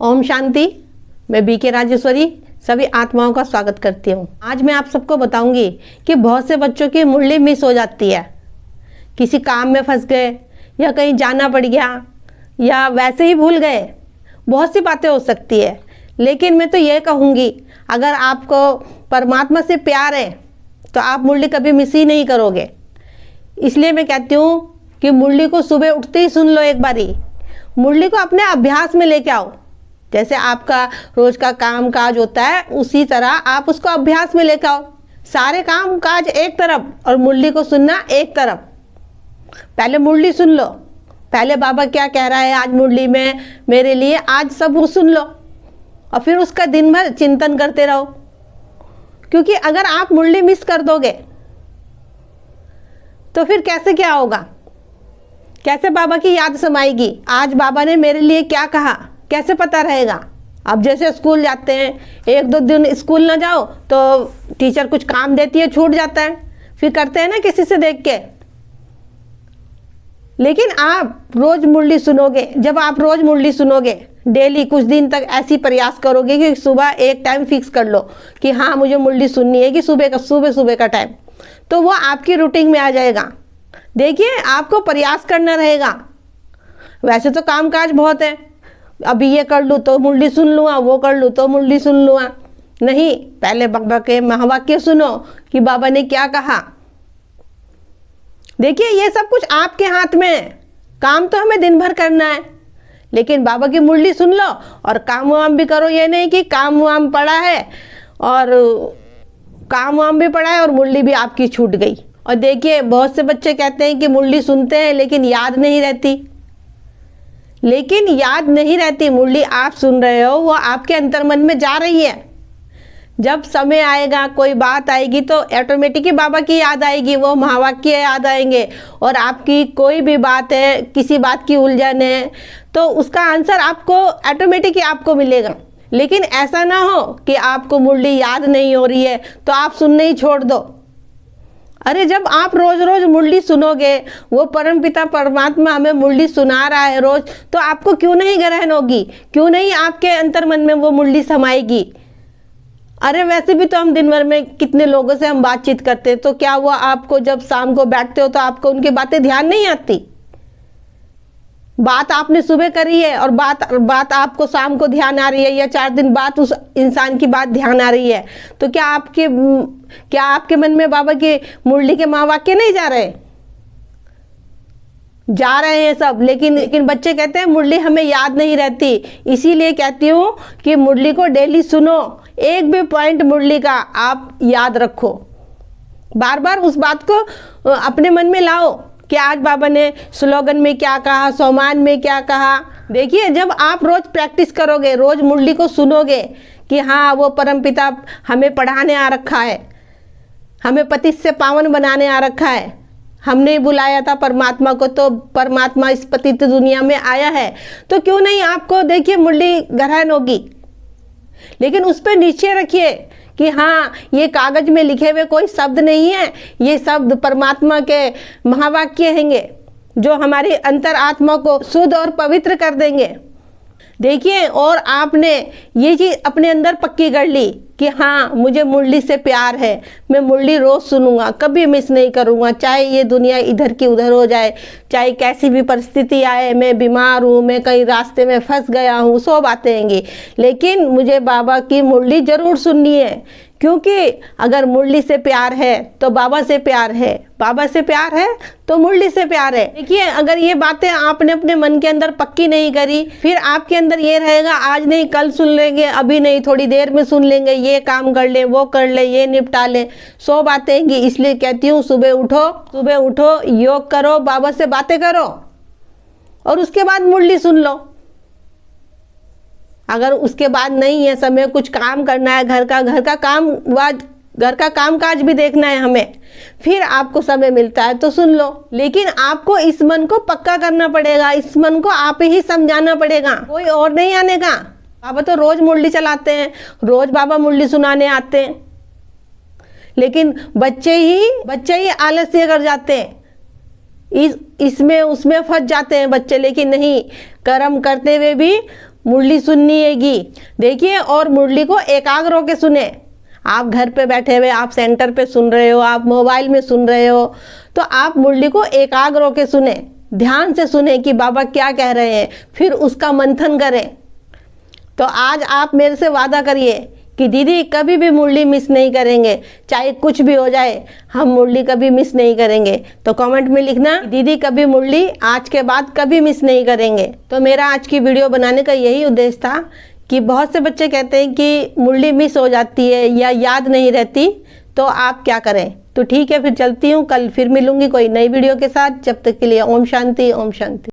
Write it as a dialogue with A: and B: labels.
A: ओम शांति। मैं बीके राजेश्वरी सभी आत्माओं का स्वागत करती हूँ। आज मैं आप सबको बताऊंगी कि बहुत से बच्चों की मुरली मिस हो जाती है। किसी काम में फंस गए या कहीं जाना पड़ गया या वैसे ही भूल गए, बहुत सी बातें हो सकती है। लेकिन मैं तो ये कहूँगी, अगर आपको परमात्मा से प्यार है तो आप मुरली कभी मिस ही नहीं करोगे। इसलिए मैं कहती हूँ कि मुरली को सुबह उठते ही सुन लो। एक बारी मुरली को अपने अभ्यास में लेके आओ। जैसे आपका रोज का काम काज होता है, उसी तरह आप उसको अभ्यास में लेकर आओ। सारे काम काज एक तरफ और मुरली को सुनना एक तरफ। पहले मुरली सुन लो, पहले बाबा क्या कह रहा है आज मुरली में मेरे लिए, आज सब वो सुन लो और फिर उसका दिन भर चिंतन करते रहो। क्योंकि अगर आप मुरली मिस कर दोगे तो फिर कैसे क्या होगा, कैसे बाबा की याद समाएगी, आज बाबा ने मेरे लिए क्या कहा, कैसे पता रहेगा। अब जैसे स्कूल जाते हैं, एक दो दिन स्कूल ना जाओ तो टीचर कुछ काम देती है, छूट जाता है, फिर करते हैं ना किसी से देख के। लेकिन आप रोज मुरली सुनोगे, जब आप रोज मुरली सुनोगे, डेली कुछ दिन तक ऐसी प्रयास करोगे कि सुबह एक टाइम फिक्स कर लो कि हाँ मुझे मुरली सुननी है कि सुबह का टाइम, तो वो आपकी रूटीन में आ जाएगा। देखिए, आपको प्रयास करना रहेगा। वैसे तो काम काज बहुत है, अभी ये कर लूँ तो मुरली सुन लूँगा, वो कर लूँ तो मुरली सुन लूँगा। नहीं, पहले बाबा के महावाक्य सुनो कि बाबा ने क्या कहा। देखिए, ये सब कुछ आपके हाथ में है। काम तो हमें दिन भर करना है, लेकिन बाबा की मुरली सुन लो और काम वाम भी करो। ये नहीं कि काम वाम पड़ा है और मुरली भी आपकी छूट गई। और देखिए, बहुत से बच्चे कहते हैं कि मुरली सुनते हैं लेकिन याद नहीं रहती। मुरली आप सुन रहे हो, वो आपके अंतर्मन में जा रही है। जब समय आएगा, कोई बात आएगी तो ऑटोमेटिकली बाबा की याद आएगी, वो महावाक्य याद आएंगे। और आपकी कोई भी बात है, किसी बात की उलझन है, तो उसका आंसर आपको ऑटोमेटिकली आपको मिलेगा। लेकिन ऐसा ना हो कि आपको मुरली याद नहीं हो रही है तो आप सुनने ही छोड़ दो। अरे, जब आप रोज रोज मुरली सुनोगे, वो परमपिता परमात्मा हमें मुरली सुना रहा है रोज, तो आपको क्यों नहीं ग्रहण होगी, क्यों नहीं आपके अंतर्मन में वो मुरली समाएगी। अरे, वैसे भी तो हम दिन भर में कितने लोगों से हम बातचीत करते हैं, तो क्या हुआ, आपको जब शाम को बैठते हो तो आपको उनकी बातें ध्यान नहीं आती। बात आपने सुबह करी है और बात आपको शाम को ध्यान आ रही है, या 4 दिन बाद उस इंसान की बात ध्यान आ रही है, तो क्या आपके मन में बाबा के मुरली के महावाक्य नहीं जा रहे हैं सब। लेकिन बच्चे कहते हैं मुरली हमें याद नहीं रहती। इसीलिए कहती हूँ कि मुरली को डेली सुनो, एक भी पॉइंट मुरली का आप याद रखो, बार बार उस बात को अपने मन में लाओ कि आज बाबा ने स्लोगन में क्या कहा, सोमान में क्या कहा। देखिए, जब आप रोज प्रैक्टिस करोगे, रोज मुरली को सुनोगे कि हाँ वो परमपिता हमें पढ़ाने आ रखा है, हमें पतित से पावन बनाने आ रखा है, हमने बुलाया था परमात्मा को, तो परमात्मा इस पतित दुनिया में आया है, तो क्यों नहीं आपको देखिए मुरली ग्रहण होगी। लेकिन उस पर निश्चय रखिए कि हाँ, ये कागज में लिखे हुए कोई शब्द नहीं है, ये शब्द परमात्मा के महावाक्य हैंगे जो हमारी अंतर आत्मा को शुद्ध और पवित्र कर देंगे। देखिए, और आपने ये चीज़ अपने अंदर पक्की कर ली कि हाँ मुझे मुरली से प्यार है, मैं मुरली रोज़ सुनूंगा, कभी मिस नहीं करूँगा, चाहे ये दुनिया इधर की उधर हो जाए, चाहे कैसी भी परिस्थिति आए, मैं बीमार हूँ, मैं कहीं रास्ते में फंस गया हूँ, 100 बातें आएंगी, लेकिन मुझे बाबा की मुरली ज़रूर सुननी है। क्योंकि अगर मुरली से प्यार है तो बाबा से प्यार है, बाबा से प्यार है तो मुरली से प्यार है। देखिए, अगर ये बातें आपने अपने मन के अंदर पक्की नहीं करी, फिर आपके अंदर ये रहेगा आज नहीं कल सुन लेंगे, अभी नहीं थोड़ी देर में सुन लेंगे, ये काम कर ले, वो कर ले, ये निपटा ले, 100 बातें आएंगी। इसलिए कहती हूँ सुबह उठो, योग करो, बाबा से बातें करो और उसके बाद मुरली सुन लो। अगर उसके बाद नहीं है समय, कुछ काम करना है, घर का काम काज भी देखना है हमें, फिर आपको समय मिलता है तो सुन लो। लेकिन आपको इस मन को पक्का करना पड़ेगा, इस मन को आप ही समझाना पड़ेगा, कोई और नहीं आने का। बाबा तो रोज मुरली चलाते हैं, रोज बाबा मुरली सुनाने आते हैं, लेकिन बच्चे ही आलस्य कर जाते हैं, इसमें उसमें फंस जाते हैं बच्चे। लेकिन नहीं, कर्म करते हुए भी मुरली सुननी हैगी। देखिए, और मुरली को एकाग्र होकर सुने। आप घर पे बैठे हुए, आप सेंटर पे सुन रहे हो, आप मोबाइल में सुन रहे हो, तो आप मुरली को एकाग्र होकर सुने, ध्यान से सुने कि बाबा क्या कह रहे हैं, फिर उसका मंथन करें। तो आज आप मेरे से वादा करिए कि दीदी कभी भी मुरली मिस नहीं करेंगे, चाहे कुछ भी हो जाए, हम मुरली कभी मिस नहीं करेंगे। तो कमेंट में लिखना, दीदी कभी मुरली आज के बाद कभी मिस नहीं करेंगे। तो मेरा आज की वीडियो बनाने का यही उद्देश्य था कि बहुत से बच्चे कहते हैं कि मुरली मिस हो जाती है या याद नहीं रहती, तो आप क्या करें। तो ठीक है, फिर चलती हूँ, कल फिर मिलूंगी कोई नई वीडियो के साथ। जब तक के लिए ओम शांति, ओम शांति।